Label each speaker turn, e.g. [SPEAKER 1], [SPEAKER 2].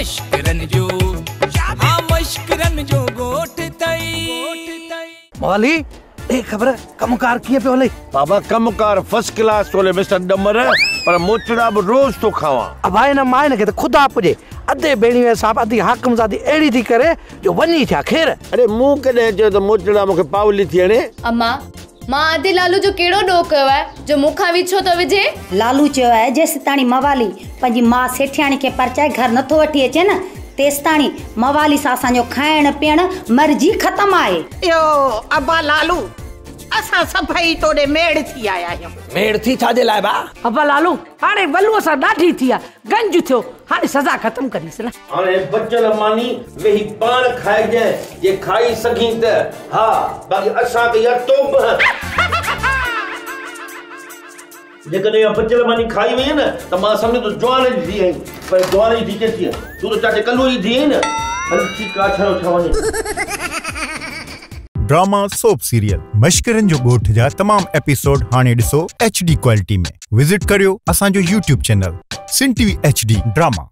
[SPEAKER 1] मशकरन जो हाँ मशकरन जो गोठ तई
[SPEAKER 2] मौली ए खबर कमकार किए पे होले
[SPEAKER 3] बाबा कमकार फर्स्ट क्लास होले मिस्टर डमर पर मोचड़ा भी रोज तो खावा
[SPEAKER 2] अब आए ना माए न के खुदा पुजे अधे बेणी में साहब अधी हाकम जादी एड़ी थी करे जो वनी था खैर
[SPEAKER 3] अरे मुंह कदे जो तो मोचड़ा मुके पावली थियणे
[SPEAKER 4] अम्मा मां आदे लालू जो केड़ो डो कयो है जो मुखा विछो तो विजे
[SPEAKER 5] लालू चयो है जेस ताणी मवाली पंजी मां सेठियाणी के परचाए घर नथो वठी अचे न तेस ताणी मवाली सा असांजो खाइण पीअण मर्जी खत्म आए
[SPEAKER 6] यो अब्बा लालू असा सभई तोड़े मेड़ थी आया आहियूं
[SPEAKER 2] मेड़ थी छाजे लाए बा अब्बा लालू हाणे वलुअ सा डाठी थिया गंज थियो हाणे सजा खत्म करीस न
[SPEAKER 3] हाणे बचल मानी वेही पाण खाए जे खाई सकी त हा बाकी असा के या तोब जेकॾहिं या बचल मानी खाई वई न त मां समझ तो जवान जी थी आई पर जवान जी थी के तू तो चाटे कल्लू जी थी न हल ठीक आ छाओ छावनी
[SPEAKER 7] ड्रामा सोप सीरियल मशकरन जो गोठ जा तमाम एपिसोड हाने दिसो HD क्वालिटी में विजिट करियो असांजो YouTube चैनल सिन TV HD ड्रामा।